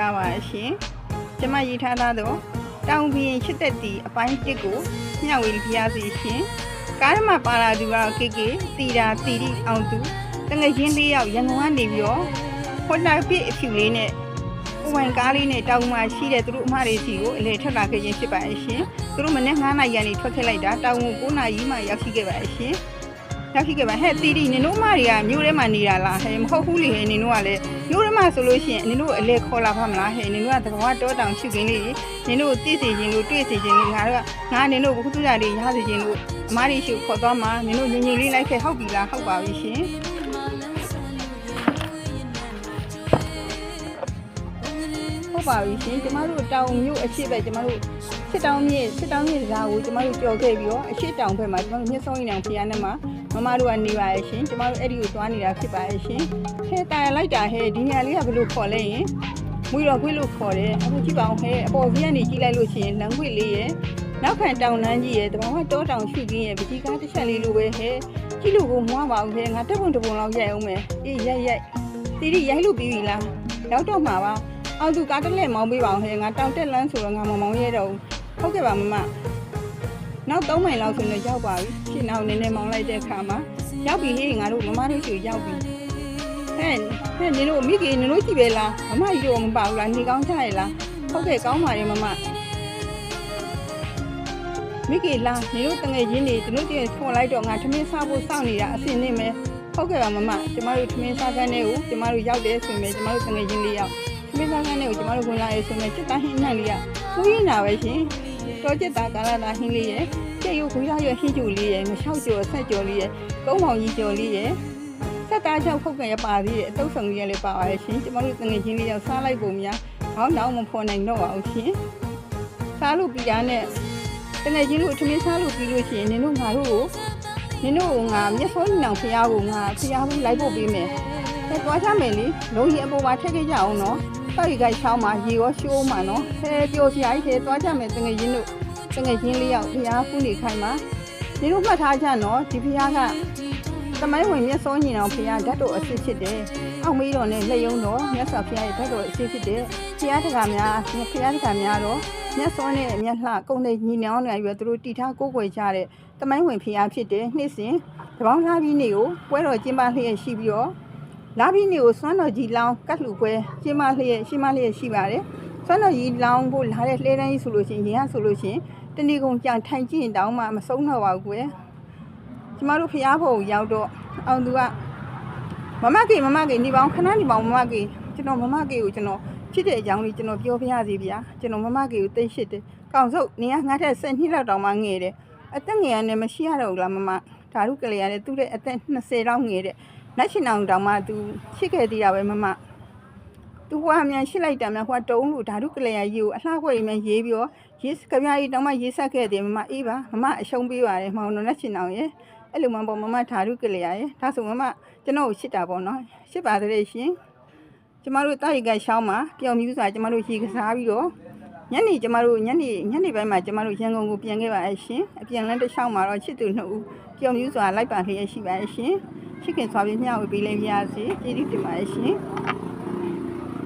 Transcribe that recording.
လာပါရှင်ကျမရေးထားသောတောင်ဘီရင်ချစ်သက်တီအပိုင်း1ကိုမျှဝေပြရစီရှင်ကားမှာပါလာသူကတော့ကေကေတီတာတီတီအောင်သူတငယ်ချင်း၄ယောက်ရန်ကုန်ကနေပြီးတော့ဟိုတာပြည့်အဖြူလေးနဲ့ဝင်ကားလေးနဲ့တောင်မှာရှိတဲ့သူတို့အမတွေစီကိုအလေထွက်လာခဲ့ခြင်းဖြစ်ပါရဲ့ရှင်သူတို့မနေ့9နာရီကနေထွက်ခဲ့လိုက်တာတောင်ကို9နာရီမှရောက်ရှိခဲ့ပါရဲ့ရှင်ရောက်ရှိခဲ့ပါဟဲ့တီတီနင်တို့မတွေကမြို့ထဲမှာနေတာလားဟဲ့မဟုတ်ဘူးလေဟဲ့နင်တို့ကလည်းမြို့ထဲမှာဆိုလို့ရှိရင်နင်တို့အလေခေါ်လာပါမလားဟဲ့နင်တို့ကသဘောတောတောင်ရှုခင်းလေးနင်တို့သိစေခြင်းလို့တွေ့စေခြင်းလို့ငါနင်တို့ဘုသူရာတွေရစေခြင်းလို့အမတွေရှုခေါ်သွားမှာနင်တို့ငြိမ်ငြိမ်လေးလိုက်ခဲ့ဟုတ်ပြီလားဟုတ်ပါပြီရှင်ဟုတ်ပါပြီရှင်ကျမတို့တောင်မြို့အရှိပဲကျမတို့စစ်တောင်မြစ်ဇာကိုကျမတို့ကြော်ခဲ့ပြီးတော့အရှိတောင်ဘက်မှာကျမတို့မြစ်စောင်းရင်အောင်ဖျားနဲ့မှာမမတို့ကနေပါရဲ့ရှင်ကျမတို့အဲ့ဒီကိုသွားနေတာဖြစ်ပါရဲ့ရှင်ဟဲ့တာလိုက်တာဟဲ့ဒီညာလေးကဘယ်လိုခေါ်လဲရင်မွေတော်ခွေးလို့ခေါ်တယ်အခုကြည့်ပါအောင်ဟဲ့အပေါ်ကြီးကနေကြည့်လိုက်လို့ရှိရင်လမ်းခွေလေးရဲ့နောက်ခံတောင်နှမ်းကြီးရဲ့တဘောကတောတောင်ရှုခင်းရဲ့ပကြီးကားတစ်ချက်လေးလိုပဲဟဲ့ကြည့်လို့ကိုမွားပါဘူးဟဲ့ငါတက်ပုံလောက်ရိုက်အောင်မယ်အေးရိုက်တီတီရိုက်လို့ပြီးပြီလားရောက်တော့မှာပါအောင်သူကားတက်လက်မောင်းပေးပါအောင်ဟဲ့ငါတောင်တက်လန်းဆိုတော့ငါမမောင်းရဲတော့ဟုတ်ကဲ့ပါမမနောက်3မိုင်လောက်ဆိုရင်ရောက်ပါပြီရှင်းအောင်နည်းနည်းမောင်းလိုက်တဲ့အခါမှာရောက်ပြီဟေးငါတို့မမတို့ချူရောက်ပြီဟဲ့နင်တို့မိကေနင်တို့ကြည့်ပဲလားမမကြီးတို့မပါဘူးလားနေကောင်းကြရလားဟုတ်ကဲ့ကောင်းပါရဲ့မမမိကေလားနင်တို့တငယ်ချင်းတွေတို့ကျထွန်လိုက်တော့ငါထမင်းစားဖို့စောင့်နေတာအစင်းနေမယ်ဟုတ်ကဲ့ပါမမကျမတို့ထမင်းစားခန်းထဲကိုကျမတို့ရောက်တယ်ဆိုရင်ကျမတို့တငယ်ချင်းလေးရောက်ထမင်းစားခန်းထဲကိုကျမတို့ဝင်လာရဲဆိုရင်စစ်သားဟင်းနှံ့လေးကမွေးနေတာပဲရှင်တော်ကျက်တာကာလာတာဟင်းလေးရဲ့ကျက်ရုပ်ခွေးရဟင်းကျူလေးရဲ့မလျှောက်ကျော်ဆက်ကျော်လေးရဲ့ကုန်းမောင်ကြီးကျော်လေးရဲ့ဆက်သားချောက်ဖုတ်ကန်ရပါသေးရဲ့အတုပ်ဆောင်ကြီးလည်းပါပါရဲ့ရှင်ကျမတို့တငယ်ချင်းလေးရောက်စားလိုက်ပုံများခေါင်းတောင်မဖော်နိုင်တော့ပါဘူးရှင်စားလို့ပြီးတာနဲ့တငယ်ချင်းတို့ထမင်းစားလို့ပြီးလို့ရှိရင်နင်တို့ငါငါမျက်စောညောင်ဖျားကိုငါဖျားပြီးလိုက်ဖို့ပေးမယ်ဟဲ့သွားချမယ်လေလုံးကြီးအပေါ်မှာထည့်ခဲ့ကြအောင်နော်တောက်ရီကချောင်းမှာရေရောရှိုးမှာနော်ဟဲ့ပျော်စရာကြီးတွေသွားကြမယ်တငယ်ချင်းလေးရောက်ဖျားဖူးနေခိုင်းမှာဒီလိုမှတ်ထားကြနော်ဒီဖျားကသမိုင်းဝင်မျက်စောညင်အောင်ဖျားဓာတ်တော်အစ်စ်ဖြစ်တယ်အောက်မေးတော်နဲ့လက်ယုံတော်မြတ်စွာဘုရားရဲ့ဓာတ်တော်အစ်စ်ဖြစ်တယ်ဖျားတကာများတော့မျက်စောနဲ့မျက်လှကုံတဲ့ညီနောင်တွေရွယ်သူတို့တီထားကိုးကွယ်ကြတဲ့သမိုင်းဝင်ဖျားဖြစ်တယ်နှစ်စဉ်တပေါင်းသားပြီးနေကိုပွဲတော်ကျင်းပလျက်ရှိပြီးတော့လာပြီးနေကိုစွမ်းတော်ကြီးလောင်းကတ်လှူပွဲကျင်းပလျက်ရှိပါတယ်စွမ်းတော်ကြီးလောင်းဖို့လာတဲ့လှဲတန်းကြီးဆိုလို့ရှိရင်ရင်ဆိုလို့ရှိရင်တဏီကုံကြံထိုင်ကြည့်တောင်းမှမဆုံးတော့ပါဘူးကွယ်ကျမတို့ဖျားဖို့ရောက်တော့အောင်သူကမမကေနေပေါင်းခဏနေပေါင်းမမကေကျွန်တော်မမကေကိုကျွန်တော်ချစ်တဲ့အကြောင်းလေးကျွန်တော်ပြောပြရစီဗျာကျွန်တော်မမကေကိုသိရှိတယ်ကောင်းစုပ်နေကငါ့ထက်10နှစ်လောက်တောင်မှငယ်တယ်အသက်ငယ်ရနဲ့မရှိရတော့ဘူးလားမမဓာတုကလေးရတယ်သူ့တဲ့အသက်20လောက်ငယ်တဲ့လက်ရှင်အောင်တောင်မှသူချစ်ခဲ့သေးတာပဲမမသူဟိုအမြန်ရှစ်လိုက်တာများဟိုတုံးလို့ဓာတုကလေးရရေးကိုအလှခွက်ရေးမြန်ရေးပြီးတော့ရေးကပြားကြီးတောင်မှရေးဆက်ခဲ့တယ်မမအေးပါမမအရှုံးပေးပါတယ်မောင်တော်လက်ရှင်အောင်ရဲ့အဲ့လိုမှပေါ့မမဓာတုကလေးရရဲ့ဒါဆိုမမကျွန်တော်ကိုရှစ်တာပေါ့နော်ရှစ်ပါသေးတယ်ရှင်ကျမတို့တာရီကရှောင်းမှာပျော်မြူးစွာကျမတို့ရေကစားပြီးတော့ညနေပိုင်းမှာကျမတို့ရန်ကုန်ကိုပြန်ခဲ့ပါရဲ့ရှင်အပြန်လန်းတစ်လျှောက်မှာတော့ချစ်သူ2ဦးပျော်မြူးစွာလိုက်ပါလျက်ရှိပါရဲ့ရှင်ချစ်ခင်စွာပြမျှဝေပေးလိုက်ပါရစေကျေးဇူးတင်ပါတယ်ရှင်